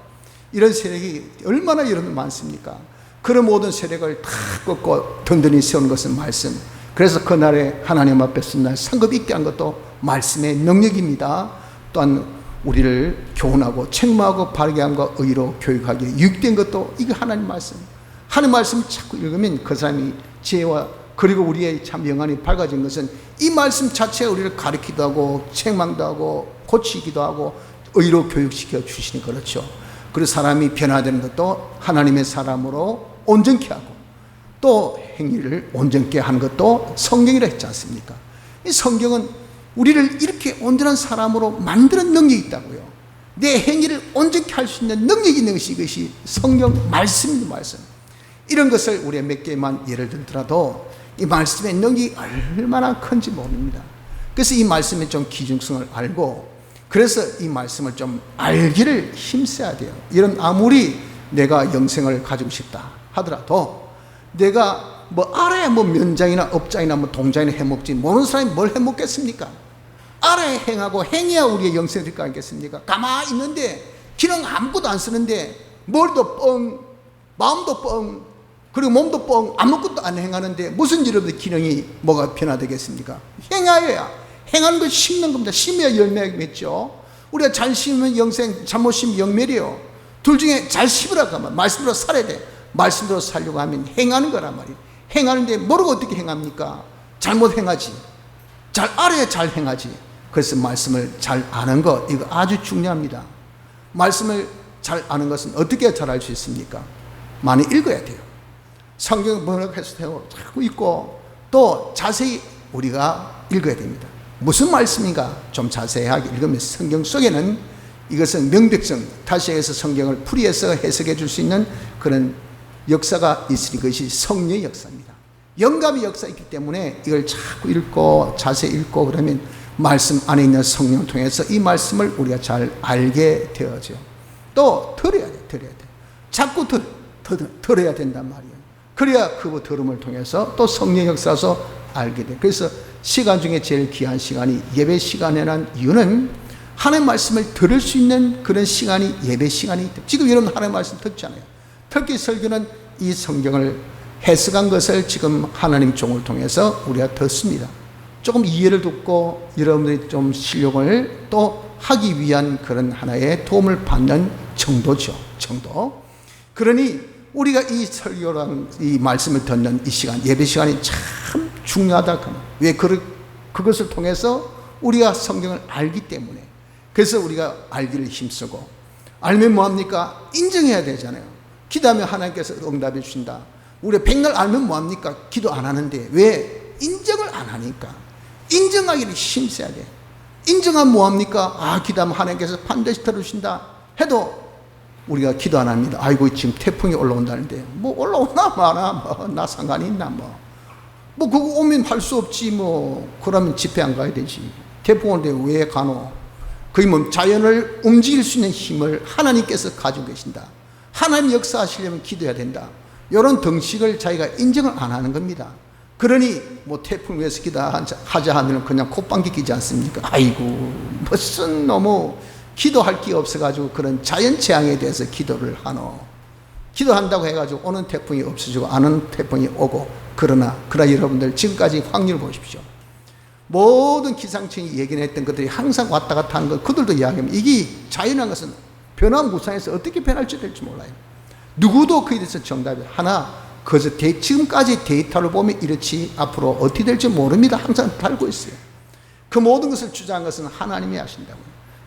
이런 세력이 얼마나 여러분 많습니까? 그런 모든 세력을 다 꺾고 든든히 세우는 것은 말씀. 그래서 그날에 하나님 앞에 서는 날 상급 있게 한 것도 말씀의 능력입니다. 또한 우리를 교훈하고 책망하고 바르게 함과 의로 교육하기에 유익된 것도 이게 하나님 말씀. 하나님 말씀을 자꾸 읽으면 그 사람이 지혜와, 그리고 우리의 참 영안이 밝아진 것은 이 말씀 자체가 우리를 가르치기도 하고 책망도 하고 고치기도 하고 의로 교육시켜 주시니 그렇죠. 그리고 사람이 변화되는 것도 하나님의 사람으로 온전케 하고 또 행위를 온전케 하는 것도 성경이라 했지 않습니까? 이 성경은 우리를 이렇게 온전한 사람으로 만드는 능력이 있다고요. 내 행위를 온전케 할 수 있는 능력이 있는 것이 이것이 성경 말씀입니다. 말씀. 이런 것을 우리가 몇 개만 예를 들더라도 이 말씀의 능력이 얼마나 큰지 모릅니다. 그래서 이 말씀의 좀 기중성을 알고, 그래서 이 말씀을 좀 알기를 힘써야 돼요. 이런 아무리 내가 영생을 가지고 싶다 하더라도 내가 뭐 알아야 뭐 면장이나 업장이나 뭐 동장이나 해먹지, 모르는 사람이 뭘 해먹겠습니까? 알아야 행하고 행해야 우리의 영생이 될 거 아니겠습니까? 가만히 있는데 기능 아무것도 안 쓰는데 머리도 뻥, 마음도 뻥, 그리고 몸도 뻥, 아무것도 안 행하는데 무슨 여러분들 기능이 뭐가 변화되겠습니까? 행하여야, 행하는 걸 심는 겁니다. 심어야 열매가 맺죠. 우리가 잘 심으면 영생, 잘못 심으면 영멸이에요. 둘 중에 잘 심으라고 하면 말씀대로 살아야 돼. 말씀대로 살려고 하면 행하는 거란 말이에요. 행하는데 모르고 어떻게 행합니까? 잘못 행하지. 잘 알아야 잘 행하지. 그래서 말씀을 잘 아는 것, 이거 아주 중요합니다. 말씀을 잘 아는 것은 어떻게 잘 알 수 있습니까? 많이 읽어야 돼요. 성경 번역해서 자꾸 읽고 또 자세히 우리가 읽어야 됩니다. 무슨 말씀인가 좀 자세하게 읽으면 성경 속에는 이것은 명백성, 다시 해서 성경을 풀이해서 해석해 줄 수 있는 그런 역사가 있으니 그것이 성령의 역사입니다. 영감의 역사가 있기 때문에 이걸 자꾸 읽고 자세히 읽고 그러면 말씀 안에 있는 성령을 통해서 이 말씀을 우리가 잘 알게 되어져. 또 들어야 돼, 들어야 돼. 자꾸 들어야 된단 말이에요. 그래야 그 들음을 통해서 또 성령 역사에서 알게 돼. 그래서 시간 중에 제일 귀한 시간이 예배 시간이라는 이유는 하나님의 말씀을 들을 수 있는 그런 시간이 예배 시간이기 때문에. 지금 여러분 하나님의 말씀 듣잖아요. 특히 설교는 이 성경을 해석한 것을 지금 하나님 종을 통해서 우리가 듣습니다. 조금 이해를 듣고 여러분들이 좀 실력을 또 하기 위한 그런 하나의 도움을 받는 정도죠. 정도. 그러니 우리가 이 설교랑 이 말씀을 듣는 이 시간, 예배 시간이 참 중요하다. 왜? 그것을 통해서 우리가 성경을 알기 때문에. 그래서 우리가 알기를 힘쓰고, 알면 뭐합니까? 인정해야 되잖아요. 기도하면 하나님께서 응답해 주신다. 우리가 백날 알면 뭐합니까? 기도 안 하는데. 왜? 인정을 안 하니까. 인정하기를 힘써야 돼. 인정하면 뭐합니까? 아, 기도하면 하나님께서 반드시 들어주신다 해도 우리가 기도 안 합니다. 아이고 지금 태풍이 올라온다는데 뭐 올라오나 마나 뭐 나 상관이 있나 뭐 그거 오면 할 수 없지 뭐. 그러면 집회 안 가야 되지. 태풍 오는데 왜 가노? 거의 뭐 자연을 움직일 수 있는 힘을 하나님께서 가지고 계신다. 하나님 역사하시려면 기도해야 된다. 이런 등식을 자기가 인정을 안 하는 겁니다. 그러니 뭐 태풍 위해서 기도하자 하면 그냥 콧방귀 끼지 않습니까? 아이고 무슨 너무 기도할 게 없어가지고 그런 자연 재앙에 대해서 기도를 하노. 기도한다고 해가지고 오는 태풍이 없어지고 안 오는 태풍이 오고. 그러나 여러분들 지금까지 확률 보십시오. 모든 기상청이 예견했던 것들이 항상 왔다 갔다 하는 것, 그들도 이야기합니다. 이게 자연이라는 것은 변화무쌍해서 어떻게 변할지 될지 몰라요. 누구도 그에 대해서 정답이 하나 그래서 지금까지 데이터를 보면 이렇지 앞으로 어떻게 될지 모릅니다. 항상 달고 있어요. 그 모든 것을 주장한 것은 하나님이 하신다고.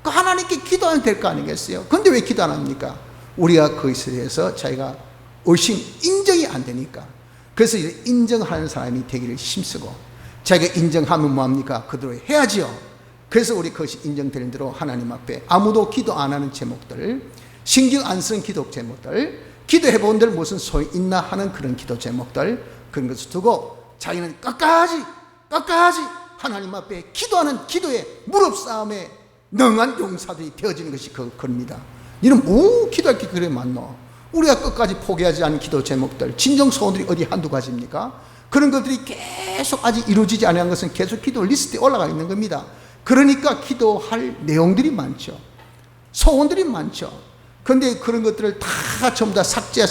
그 하나님께 기도하면 될 거 아니겠어요? 근데 왜 기도 안 합니까? 우리가 그것에 대해서 자기가 인정이 안 되니까. 그래서 인정하는 사람이 되기를 힘쓰고, 자기가 인정하면 뭐합니까? 그대로 해야지요. 그래서 우리 그것이 인정되는 대로 하나님 앞에 아무도 기도 안 하는 제목들, 신경 안 쓰는 기도 제목들, 기도해 본들 무슨 소용 있나 하는 그런 기도 제목들, 그런 것을 두고 자기는 끝까지 하나님 앞에 기도하는 기도에 무릎 싸움에 능한 용사들이 되어지는 것이 그겁니다. 너는 뭐 기도할 게 그래 많노? 우리가 끝까지 포기하지 않은 기도 제목들, 진정 소원들이 어디 한두 가지입니까? 그런 것들이 계속 아직 이루어지지 않은 것은 계속 기도 리스트에 올라가 있는 겁니다. 그러니까 기도할 내용들이 많죠. 소원들이 많죠. 그런데 그런 것들을 다 전부 다 삭제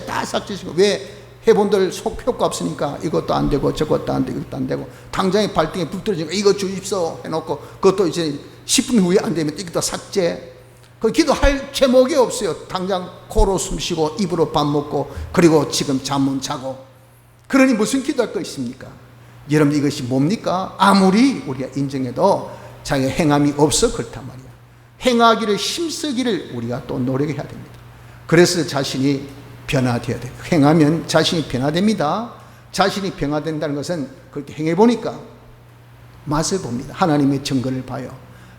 다 삭제시고, 왜? 해본들 효과 없으니까 이것도 안 되고 저것도 안 되고 이것도 안 되고, 당장에 발등에 불 떨어지니까 이거 주십시오 해놓고 그것도 이제 10분 후에 안 되면 이것도 삭제. 그 기도할 제목이 없어요. 당장 코로 숨 쉬고 입으로 밥 먹고 그리고 지금 잠은 자고. 그러니 무슨 기도할 거 있습니까? 여러분, 이것이 뭡니까? 아무리 우리가 인정해도 자기가 행함이 없어 그렇단 말이야. 행하기를 힘쓰기를 우리가 또 노력해야 됩니다. 그래서 자신이 변화되어야 돼요. 행하면 자신이 변화됩니다. 자신이 변화된다는 것은 그렇게 행해보니까 맛을 봅니다. 하나님의 증거를 봐요.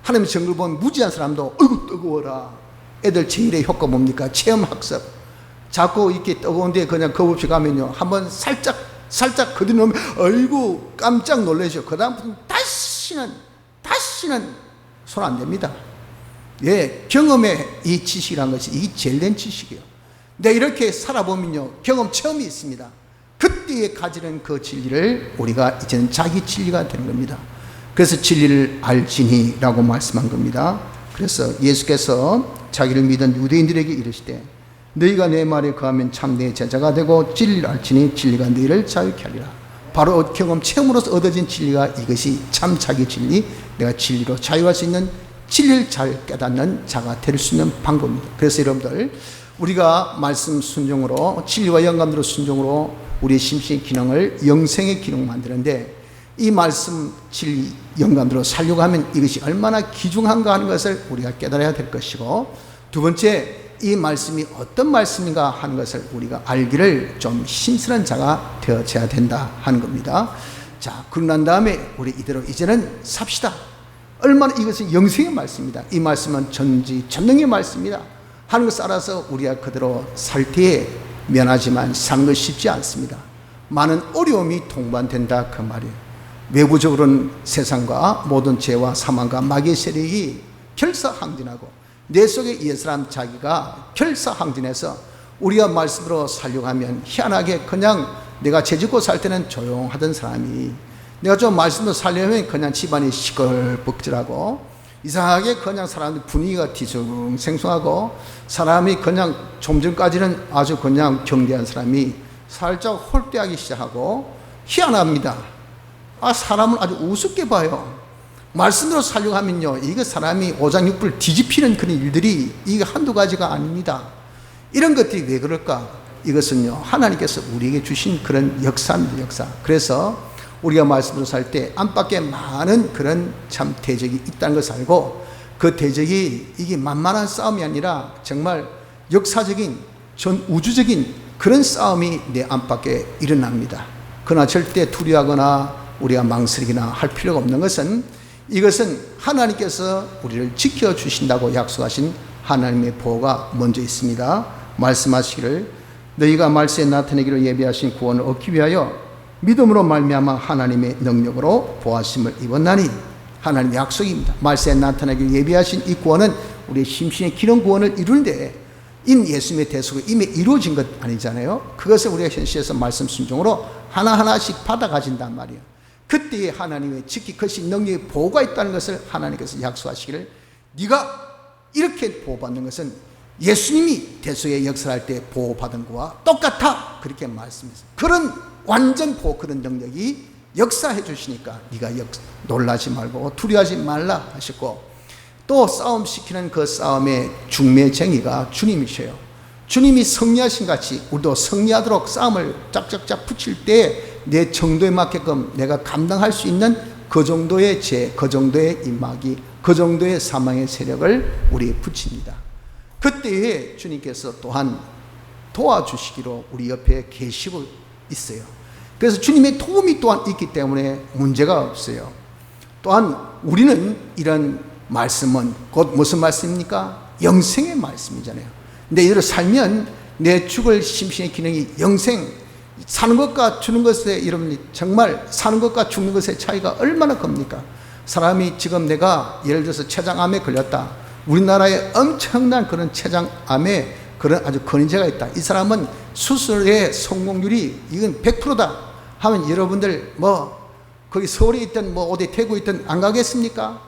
하나님의 증거를 보면 무지한 사람도 어이구 뜨거워라. 애들 제1의 효과 뭡니까? 체험학습. 자꾸 이렇게 뜨거운데 그냥 겁없이 가면요, 한번 살짝 그들이 어이구 깜짝 놀라죠. 그 다음부터는 다시는 손 안 댑니다. 예, 경험의 이 지식이란 것이 이게 제일 된 지식이에요. 근데 이렇게 살아보면요, 경험 체험이 있습니다. 그때에 가지는 그 진리를 우리가 이제는 자기 진리가 되는 겁니다. 그래서 진리를 알지니 라고 말씀한 겁니다. 그래서 예수께서 자기를 믿은 유대인들에게 이르시되 너희가 내 말에 거하면 참 내 제자가 되고 진리를 알지니 진리가 너희를 자유케 하리라. 바로 경험 체험으로서 얻어진 진리가 이것이 참 자기 진리, 내가 진리로 자유할 수 있는, 진리를 잘 깨닫는 자가 될 수 있는 방법입니다. 그래서 여러분들, 우리가 말씀 순종으로, 진리와 영감대로 순종으로 우리의 심신의 기능을 영생의 기능 만드는데, 이 말씀 진리 영감대로 살려고 하면 이것이 얼마나 귀중한가 하는 것을 우리가 깨달아야 될 것이고, 두 번째, 이 말씀이 어떤 말씀인가 하는 것을 우리가 알기를 좀 힘쓰는 자가 되어져야 된다 하는 겁니다. 자, 그러고 난 다음에 우리 이대로 이제는 삽시다. 얼마나 이것은 영생의 말씀입니다. 이 말씀은 전지전능의 말씀입니다. 하는 것을 알아서 우리가 그대로 살 때에 면하지만 사는 것이 쉽지 않습니다. 많은 어려움이 동반된다 그 말이에요. 외부적으로는 세상과 모든 죄와 사망과 마귀의 세력이 결사항진하고, 내 속에 옛사람 자기가 결사항진해서 우리가 말씀으로 살려고 하면 희한하게 그냥 내가 죄짓고 살 때는 조용하던 사람이, 내가 좀 말씀으로 살려면 그냥 집안이 시끌벅적하고 이상하게 그냥 사람들 분위기가 뒤숭생숭하고, 사람이 그냥 좀 전까지는 아주 그냥 경계한 사람이 살짝 홀대하기 시작하고, 희한합니다. 사람을 아주 우습게 봐요. 말씀으로 살려고 하면요, 이거 사람이 오장육부를 뒤집히는 그런 일들이 이게 한두 가지가 아닙니다. 이런 것들이 왜 그럴까? 이것은요, 하나님께서 우리에게 주신 그런 역사입니다. 역사. 그래서 우리가 말씀으로 살 때 안팎에 많은 그런 참 대적이 있다는 것을 알고, 그 대적이 이게 만만한 싸움이 아니라 정말 역사적인 전 우주적인 그런 싸움이 내 안팎에 일어납니다. 그러나 절대 두려워하거나 우리가 망설이거나 할 필요가 없는 것은, 이것은 하나님께서 우리를 지켜주신다고 약속하신 하나님의 보호가 먼저 있습니다. 말씀하시기를 너희가 말세에 나타내기로 예비하신 구원을 얻기 위하여 믿음으로 말미암아 하나님의 능력으로 보호하심을 입었나니, 하나님의 약속입니다. 말세에 나타내기로 예비하신 이 구원은 우리의 심신의 기능 구원을 이루는데, 인 예수님의 대속이 이미 이루어진 것 아니잖아요. 그것을 우리가 현실에서 말씀 순종으로 하나하나씩 받아 가진단 말이에요. 그때에 하나님의 지키크신 능력의 보호가 있다는 것을 하나님께서 약속하시기를, 네가 이렇게 보호받는 것은 예수님이 대속의 역사할 때 보호받은 거와 똑같아, 그렇게 말씀했어요. 그런 완전 보호, 그런 능력이 역사해 주시니까 네가 놀라지 말고 두려워하지 말라 하셨고, 또 싸움시키는 그 싸움의 중매쟁이가 주님이셔요. 주님이 승리하신 같이 우리도 승리하도록 싸움을 짝짝짝 붙일 때 내 정도에 맞게끔 내가 감당할 수 있는 그 정도의 죄, 그 정도의 임마기, 그 정도의 사망의 세력을 우리에 붙입니다. 그때에 주님께서 또한 도와주시기로 우리 옆에 계시고 있어요. 그래서 주님의 도움이 또한 있기 때문에 문제가 없어요. 또한 우리는 이런 말씀은 곧 무슨 말씀입니까? 영생의 말씀이잖아요. 근데 이대로 살면 내 죽을 심신의 기능이 영생, 사는 것과 죽는 것의 여러분이 정말 사는 것과 죽는 것의 차이가 얼마나 큽니까? 사람이 지금 내가 예를 들어서 췌장암에 걸렸다. 우리나라에 엄청난 그런 췌장암에 그런 아주 근위자가 있다. 이 사람은 수술의 성공률이 이건 100%다 하면 여러분들 뭐 거기 서울에 있든 뭐 어디 대구에 있든 안 가겠습니까?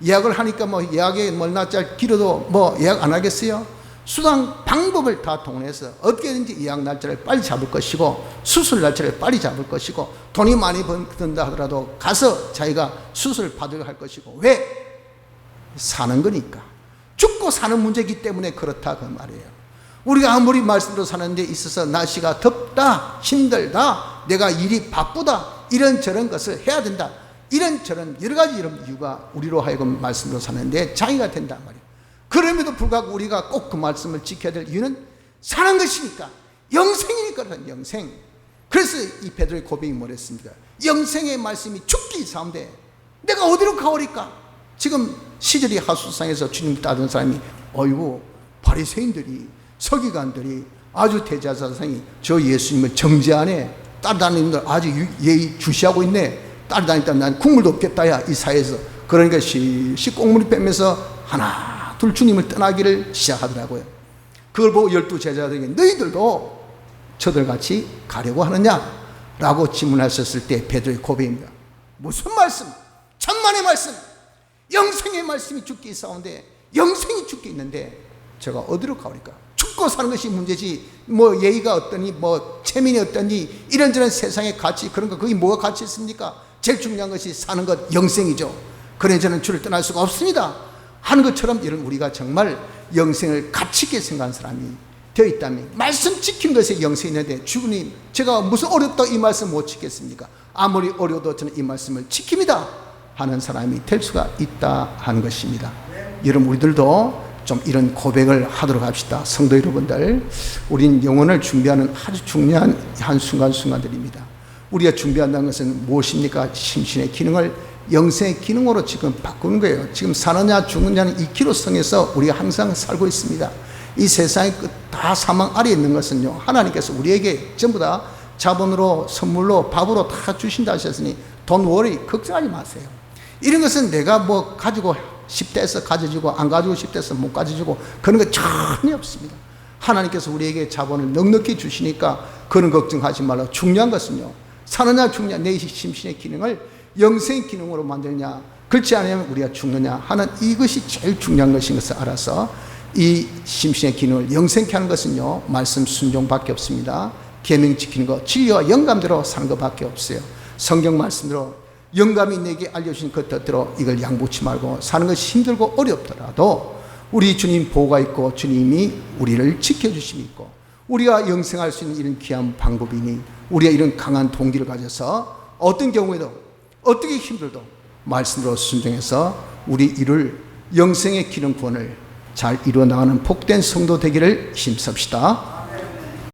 예약을 하니까 뭐 예약에 멀나짤 길어도 뭐 예약 안 하겠어요? 수단 방법을 다 동원해서 어떻게든지 예약 날짜를 빨리 잡을 것이고 수술 날짜를 빨리 잡을 것이고 돈이 많이 든다 하더라도 가서 자기가 수술을 받으려 할 것이고 왜? 사는 거니까. 죽고 사는 문제이기 때문에 그렇다 그 말이에요. 우리가 아무리 말씀으로 사는 데 있어서 날씨가 덥다, 힘들다, 내가 일이 바쁘다, 이런저런 것을 해야 된다, 이런저런 여러 가지 이런 이유가 우리로 하여금 말씀으로 사는데 장애가 된단 말이에요. 그럼에도 불구하고 우리가 꼭 그 말씀을 지켜야 될 이유는 사는 것이니까, 영생이니까. 영생. 그래서 이 베드로의 고백이 뭐랬습니까? 영생의 말씀이 죽기 싸운데 내가 어디로 가오리까? 지금 시절이 하수상에서 주님 따르는 사람이 어이구 바리새인들이 서기관들이 아주 대제사장이 저 예수님을 정죄하네, 따라다니는 들 아주 예의 주시하고 있네, 따라다니다 난 국물도 없겠다 야 이 사회에서. 그러니까 실시 꽁무니 빼면서 하나 둘 주님을 떠나기를 시작하더라고요. 그걸 보고 12 제자들에게 너희들도 저들같이 가려고 하느냐? 라고 질문하셨을 때 베드로의 고백입니다. 무슨 말씀? 천만의 말씀, 영생의 말씀이 죽기 싸운데 영생이 죽기 있는데 제가 어디로 가오리까? 죽고 사는 것이 문제지 뭐 예의가 어떠니 뭐 체면이 어떠니 이런저런 세상의 가치 그런 거 그게 뭐가 가치 있습니까? 제일 중요한 것이 사는 것 영생이죠. 그래 저는 주를 떠날 수가 없습니다 하는 것처럼 이런 우리가 정말 영생을 가치 있게 생각하는 사람이 되어 있다면 말씀 지킨 것에 영생이 있는데 주님 제가 무슨 어렵다고 이 말씀 못 지켰습니까? 아무리 어려워도 저는 이 말씀을 지킵니다 하는 사람이 될 수가 있다 하는 것입니다. 여러분 우리들도 좀 이런 고백을 하도록 합시다. 성도 여러분들, 우린 영혼을 준비하는 아주 중요한 한 순간순간들입니다. 우리가 준비한다는 것은 무엇입니까? 심신의 기능을 영생의 기능으로 지금 바꾸는 거예요. 지금 사느냐 죽느냐는 이 기로성에서 우리가 항상 살고 있습니다. 이 세상의 다 사망 아래에 있는 것은요, 하나님께서 우리에게 전부 다 자본으로 선물로 밥으로 다 주신다 하셨으니 돈 워리 걱정하지 마세요. 이런 것은 내가 뭐 가지고 싶대서 가져주고 안 가지고 싶대서 못 가져주고 그런 거 전혀 없습니다. 하나님께서 우리에게 자본을 넉넉히 주시니까 그런 걱정하지 말라. 중요한 것은요, 사느냐 죽느냐 내 심신의 기능을 영생의 기능으로 만들냐 그렇지 않으면 우리가 죽느냐 하는 이것이 제일 중요한 것인 것을 알아서 이 심신의 기능을 영생케 하는 것은요 말씀 순종밖에 없습니다. 계명 지키는 것, 진리와 영감대로 사는 것밖에 없어요. 성경 말씀대로 영감이 내게 알려주신 그 뜻대로 이걸 양보치 말고 사는 것이 힘들고 어렵더라도 우리 주님 보호가 있고 주님이 우리를 지켜주심이 있고 우리가 영생할 수 있는 이런 귀한 방법이니 우리가 이런 강한 동기를 가져서 어떤 경우에도 어떻게 힘들도 말씀으로 순종해서 우리 이룰 영생의 기능 구원을 잘 이루어 나가는 복된 성도 되기를 힘씁시다.